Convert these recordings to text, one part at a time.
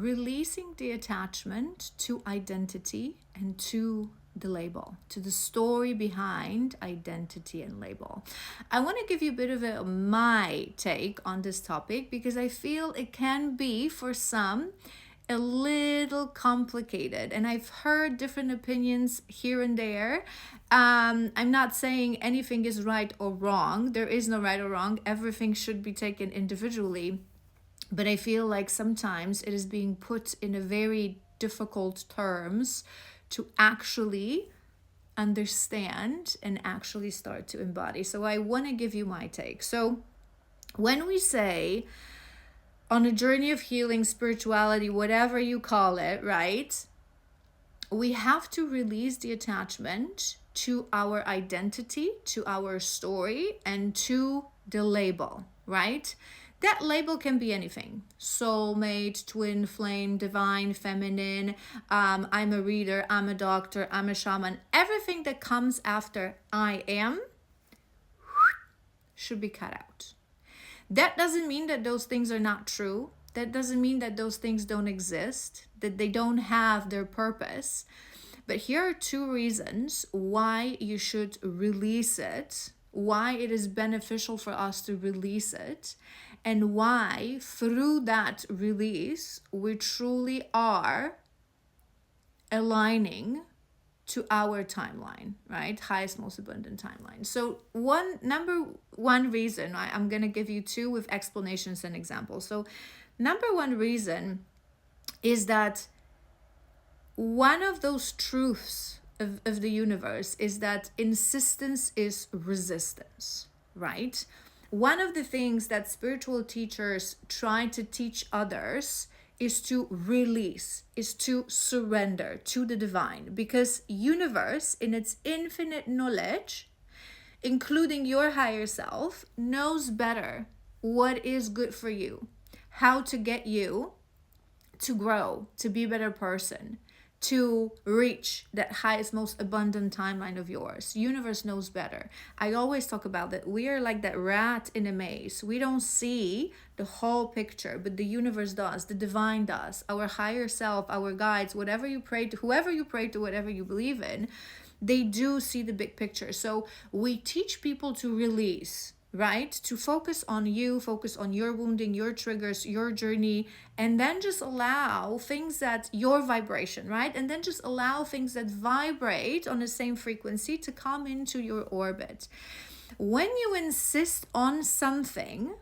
releasing the attachment to identity and to the label, to the story behind identity and label. I want to give you a bit of my take on this topic because I feel it can be for some a little complicated, and I've heard different opinions here and there. I'm not saying anything is right or wrong. There is no right or wrong. Everything should be taken individually. But I feel like sometimes it is being put in a very difficult terms to actually understand and actually start to embody. So I want to give you my take. So when we say on a journey of healing, spirituality, whatever you call it, right? We have to release the attachment to our identity, to our story, and to the label, right? That label can be anything. Soulmate, twin flame, divine, feminine, I'm a reader, I'm a doctor, I'm a shaman. Everything that comes after I am should be cut out. That doesn't mean that those things are not true. That doesn't mean that those things don't exist, that they don't have their purpose. But here are two reasons why you should release it, why it is beneficial for us to release it, and why through that release we truly are aligning to our timeline, right? Highest, most abundant timeline. So number one reason, I'm going to give you two with explanations and examples. So number one reason is that one of those truths of the universe is that insistence is resistance, right? One of the things that spiritual teachers try to teach others is to release, is to surrender to the divine, because universe in its infinite knowledge, including your higher self, knows better what is good for you, how to get you to grow, to be a better person, to reach that highest, most abundant timeline of yours. Universe knows better. I always talk about that we are like that rat in a maze. We don't see the whole picture, but the universe does, the divine does, our higher self, our guides, whatever you pray to, whoever you pray to, whatever you believe in, they do see the big picture. So we teach people to release, right? To focus on you, focus on your wounding, your triggers, your journey, and then just allow things that your vibration, right? And then just allow things that vibrate on the same frequency to come into your orbit. When you insist on something,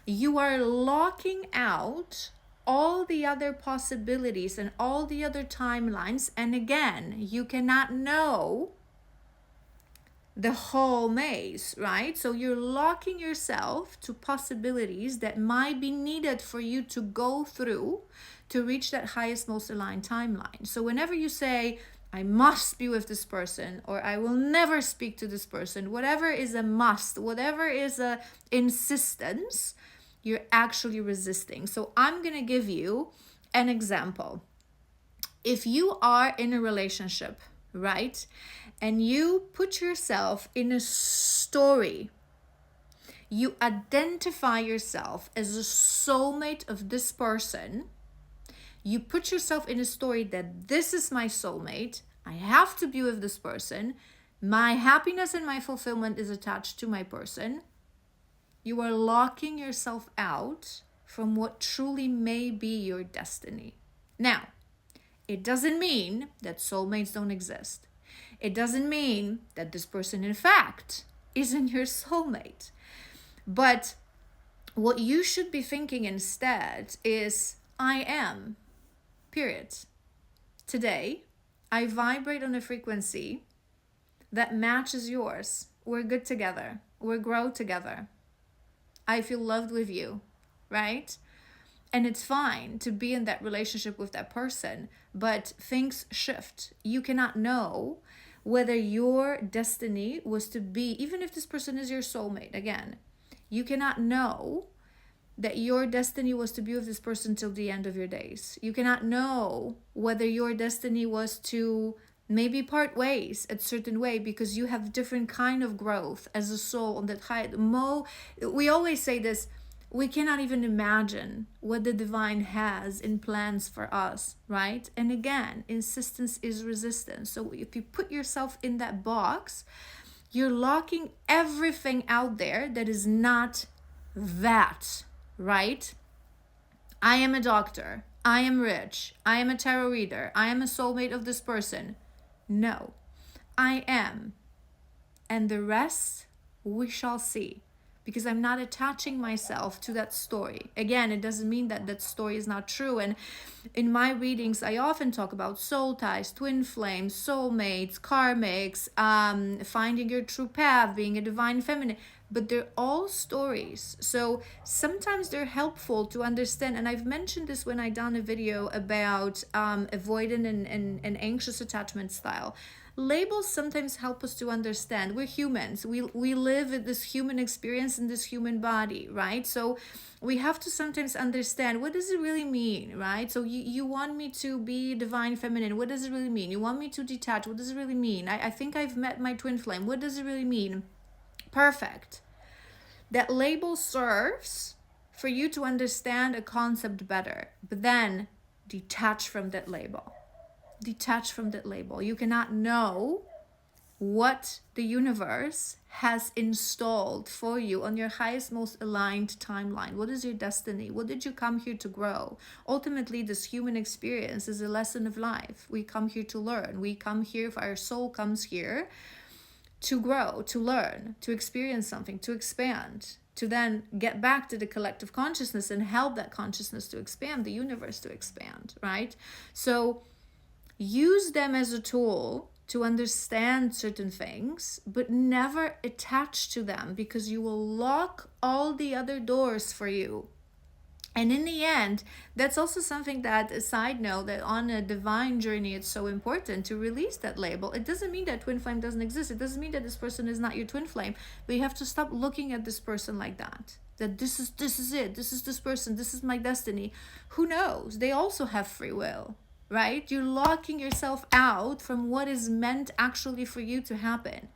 you are locking out all the other possibilities and all the other timelines. And again, you cannot know the whole maze, right? So you're locking yourself to possibilities that might be needed for you to go through to reach that highest, most aligned timeline. So whenever you say, I must be with this person, or I will never speak to this person, whatever is a must, whatever is a insistence, you're actually resisting. So I'm going to give you an example. If you are in a relationship, right, and you put yourself in a story, you identify yourself as a soulmate of this person, you put yourself in a story that this is my soulmate, I have to be with this person, my happiness and my fulfillment is attached to my person, you are locking yourself out from what truly may be your destiny. Now, it doesn't mean that soulmates don't exist. It doesn't mean that this person, in fact, isn't your soulmate. But what you should be thinking instead is, I am, period. Today, I vibrate on a frequency that matches yours. We're good together. We grow together. I feel loved with you, right? And it's fine to be in that relationship with that person, but things shift. You cannot know whether your destiny was to be, even if this person is your soulmate, again, you cannot know that your destiny was to be with this person till the end of your days. You cannot know whether your destiny was to maybe part ways a certain way, because you have different kind of growth as a soul on that high. We always say this, we cannot even imagine what the divine has in plans for us, right? And again, insistence is resistance. So if you put yourself in that box, you're locking everything out there that is not that, right? I am a doctor. I am rich. I am a tarot reader. I am a soulmate of this person. No, I am. And the rest we shall see, because I'm not attaching myself to that story. Again, it doesn't mean that that story is not true. And in my readings, I often talk about soul ties, twin flames, soulmates, karmics, finding your true path, being a divine feminine. But they're all stories. So sometimes they're helpful to understand. And I've mentioned this when I done a video about avoidant and anxious attachment style. Labels sometimes help us to understand. We're humans. We live in this human experience in this human body, right? So we have to sometimes understand, what does it really mean, right? So you want me to be divine feminine. What does it really mean? You want me to detach. What does it really mean? I think I've met my twin flame. What does it really mean? Perfect. That label serves for you to understand a concept better, but then detach from that label. Detach from that label. You cannot know what the universe has installed for you on your highest, most aligned timeline. What is your destiny? What did you come here to grow? Ultimately, this human experience is a lesson of life. We come here to learn. We come here, if our soul comes here, to grow, to learn, to experience something, to expand, to then get back to the collective consciousness and help that consciousness to expand, the universe to expand, right? So use them as a tool to understand certain things, but never attach to them, because you will lock all the other doors for you. And in the end, that's also something that, a side note, that on a divine journey, it's so important to release that label. It doesn't mean that twin flame doesn't exist. It doesn't mean that this person is not your twin flame, but you have to stop looking at this person like that. That this is it. This is this person. This is my destiny. Who knows? They also have free will, right? You're locking yourself out from what is meant actually for you to happen.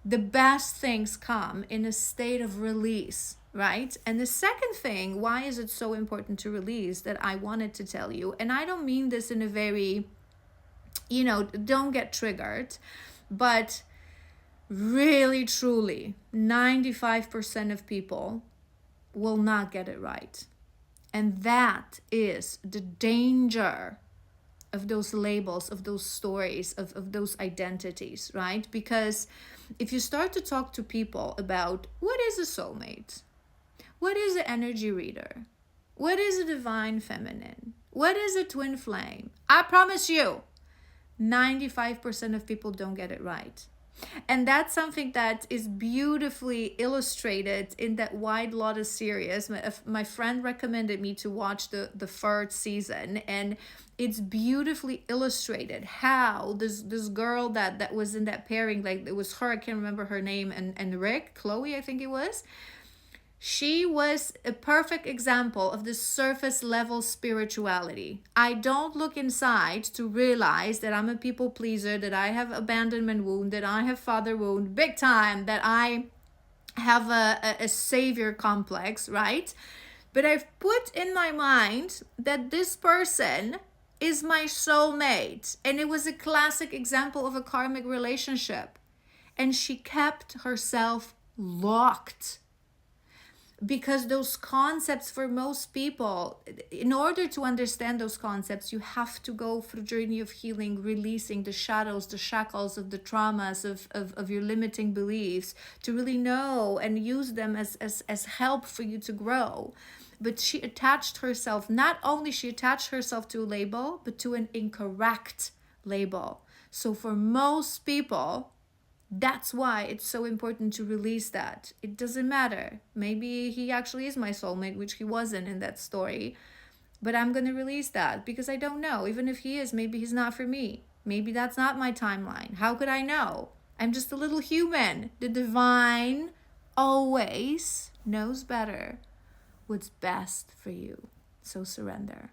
The best things come in a state of release, right? And the second thing, why is it so important to release, that I wanted to tell you, and I don't mean this in a very, don't get triggered, but really, truly, 95% of people will not get it right. And that is the danger of those labels, of those stories, of those identities, right? Because if you start to talk to people about what is a soulmate, what is an energy reader, what is a divine feminine, what is a twin flame, I promise you, 95% of people don't get it right. And that's something that is beautifully illustrated in that White Lotus series. My friend recommended me to watch the third season, and it's beautifully illustrated how this girl that was in that pairing, like it was her, I can't remember her name, and Rick, Chloe, I think it was. She was a perfect example of this surface level spirituality. I don't look inside to realize that I'm a people pleaser, that I have abandonment wound, that I have father wound, big time, that I have a savior complex, right? But I've put in my mind that this person is my soulmate. And it was a classic example of a karmic relationship. And she kept herself locked. Because those concepts, for most people, in order to understand those concepts, you have to go through a journey of healing, releasing the shadows, the shackles of the traumas of your limiting beliefs, to really know and use them as help for you to grow. But she attached herself, not only she attached herself to a label, but to an incorrect label. So for most people, that's why it's so important to release that. It doesn't matter. Maybe he actually is my soulmate, which he wasn't in that story. But I'm going to release that because I don't know. Even if he is, maybe he's not for me. Maybe that's not my timeline. How could I know? I'm just a little human. The divine always knows better what's best for you. So surrender.